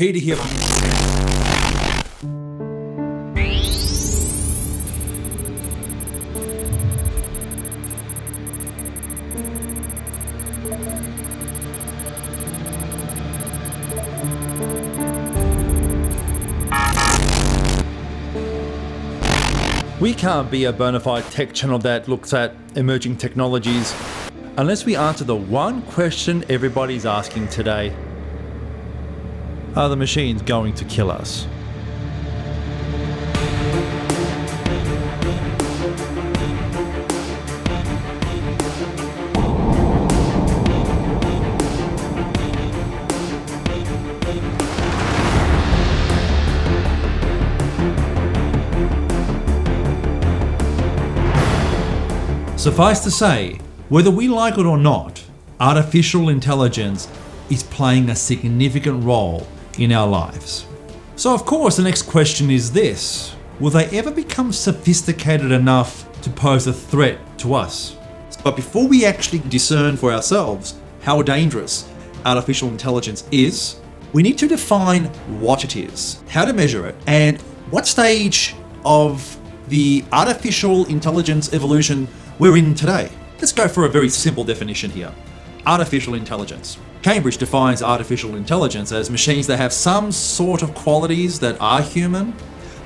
Peter here. We can't be a bona fide tech channel that looks at emerging technologies unless we answer the one question everybody's asking today. Are the machines going to kill us? Suffice to say, whether we like it or not, artificial intelligence is playing a significant role in our lives. So of course the next question is this: will they ever become sophisticated enough to pose a threat to us? But before we actually discern for ourselves how dangerous artificial intelligence is, we need to define what it is, how to measure it, and what stage of the artificial intelligence evolution we're in today. Let's go for a very simple definition here. Artificial intelligence. Cambridge defines artificial intelligence as machines that have some sort of qualities that are human,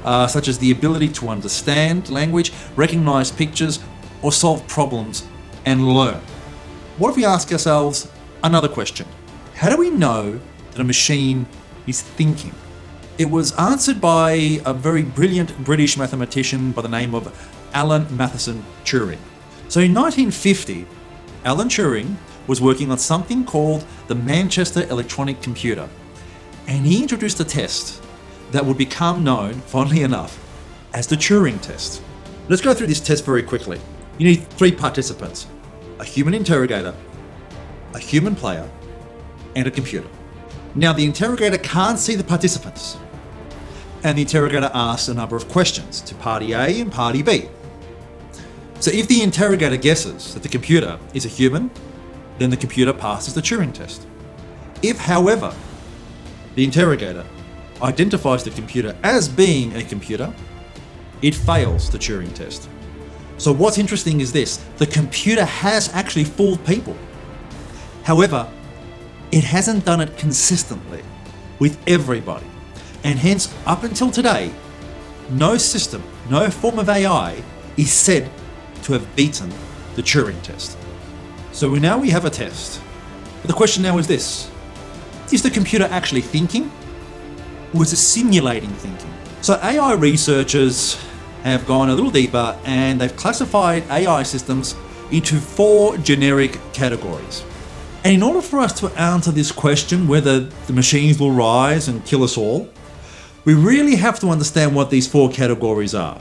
such as the ability to understand language, recognize pictures, or solve problems and learn. What if we ask ourselves another question? How do we know that a machine is thinking? It was answered by a very brilliant British mathematician by the name of Alan Matheson Turing. So in 1950, Alan Turing was working on something called the Manchester Electronic Computer, and he introduced a test that would become known, fondly enough, as the Turing test. Let's go through this test very quickly. You need 3 participants: a human interrogator, a human player, and a computer. Now the interrogator can't see the participants, and the interrogator asks a number of questions to party A and party B. So if the interrogator guesses that the computer is a human, then the computer passes the Turing test. If, however, the interrogator identifies the computer as being a computer, it fails the Turing test. So what's interesting is this: the computer has actually fooled people. However, it hasn't done it consistently with everybody. And hence, up until today, no system, no form of AI is said to have beaten the Turing test. So now we have a test. But the question now is this: is the computer actually thinking, or is it simulating thinking? So AI researchers have gone a little deeper, and they've classified AI systems into 4 generic categories. And in order for us to answer this question, whether the machines will rise and kill us all, we really have to understand what these 4 categories are.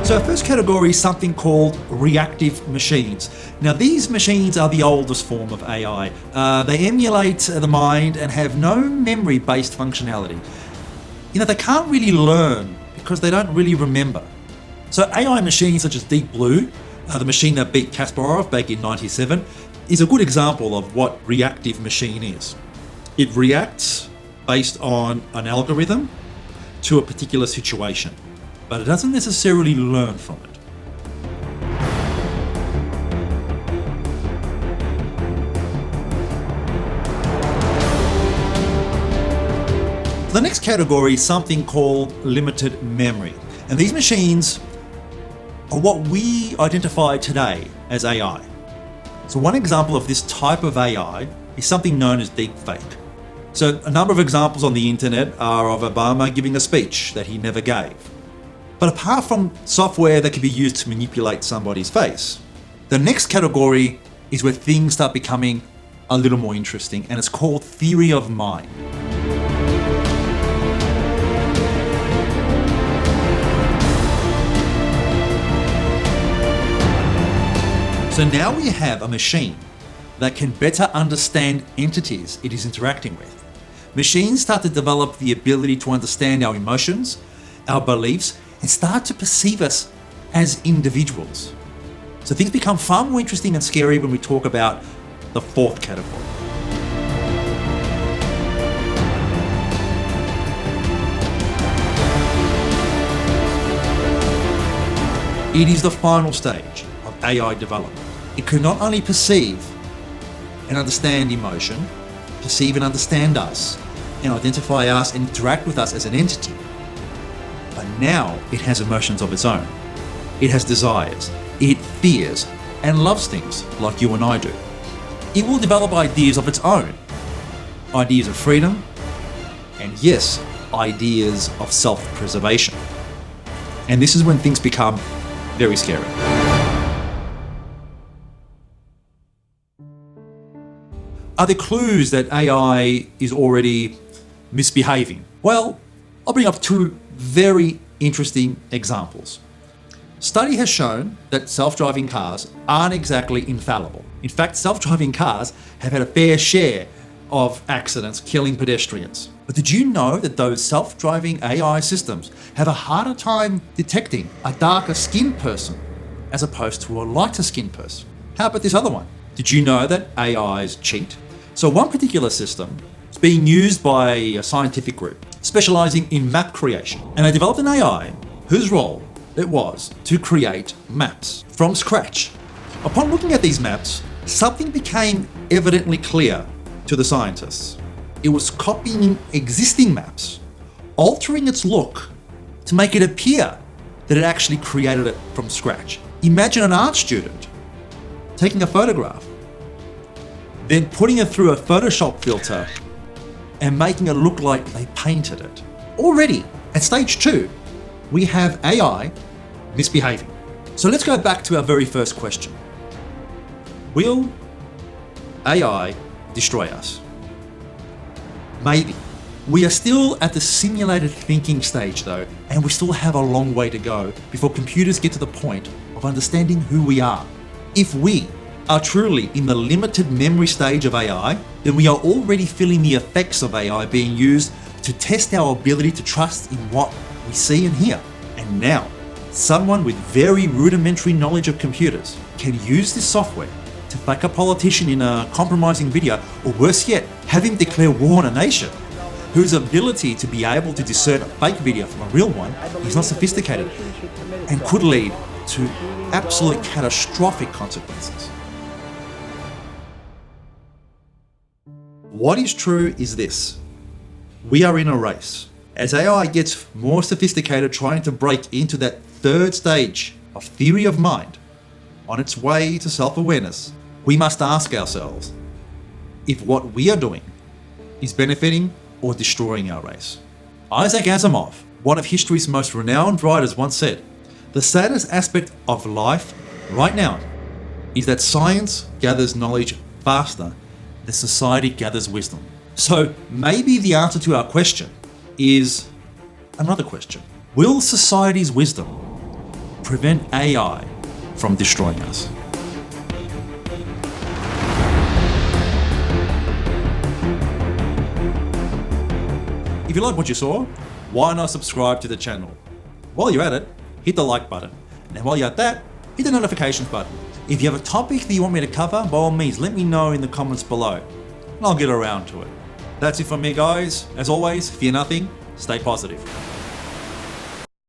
So our first category is something called reactive machines. Now these machines are the oldest form of AI. They emulate the mind and have no memory-based functionality. They can't really learn because they don't really remember. So AI machines such as Deep Blue, the machine that beat Kasparov back in '97, is a good example of what reactive machine is. It reacts based on an algorithm to a particular situation, but it doesn't necessarily learn from it. The next category is something called limited memory. And these machines are what we identify today as AI. So one example of this type of AI is something known as deepfake. So a number of examples on the internet are of Obama giving a speech that he never gave. But apart from software that can be used to manipulate somebody's face, the next category is where things start becoming a little more interesting, and it's called theory of mind. So now we have a machine that can better understand entities it is interacting with. Machines start to develop the ability to understand our emotions, our beliefs, and start to perceive us as individuals. So things become far more interesting and scary when we talk about the fourth category. It is the final stage of AI development. It can not only perceive and understand emotion, perceive and understand us, and identify us and interact with us as an entity, but now it has emotions of its own. It has desires, it fears, and loves things like you and I do. It will develop ideas of its own, ideas of freedom, and yes, ideas of self-preservation. And this is when things become very scary. Are there clues that AI is already misbehaving? Well, I'll bring up two very interesting examples. Study has shown that self-driving cars aren't exactly infallible. In fact, self-driving cars have had a fair share of accidents killing pedestrians. But did you know that those self-driving AI systems have a harder time detecting a darker skinned person as opposed to a lighter skinned person? How about this other one? Did you know that AIs cheat? So one particular system is being used by a scientific group specializing in map creation. And they developed an AI whose role it was to create maps from scratch. Upon looking at these maps, something became evidently clear to the scientists. It was copying existing maps, altering its look to make it appear that it actually created it from scratch. Imagine an art student taking a photograph, then putting it through a Photoshop filter and making it look like they painted it. Already, at stage 2, we have AI misbehaving. So let's go back to our very first question. Will AI destroy us? Maybe. We are still at the simulated thinking stage though, and we still have a long way to go before computers get to the point of understanding who we are. If we are truly in the limited memory stage of AI, then we are already feeling the effects of AI being used to test our ability to trust in what we see and hear. And now, someone with very rudimentary knowledge of computers can use this software to fake a politician in a compromising video, or worse yet, have him declare war on a nation, whose ability to be able to discern a fake video from a real one is not sophisticated and could lead to absolute catastrophic consequences. What is true is this: we are in a race. As AI gets more sophisticated, trying to break into that third stage of theory of mind on its way to self-awareness, we must ask ourselves if what we are doing is benefiting or destroying our race. Isaac Asimov, one of history's most renowned writers, once said, "The saddest aspect of life right now is that science gathers knowledge faster than society gathers wisdom." So maybe the answer to our question is another question. Will society's wisdom prevent AI from destroying us? If you like what you saw, why not subscribe to the channel? While you're at it, hit the like button. And while you're at that, hit the notifications button. If you have a topic that you want me to cover, by all means, let me know in the comments below, and I'll get around to it. That's it from me, guys. As always, fear nothing, stay positive.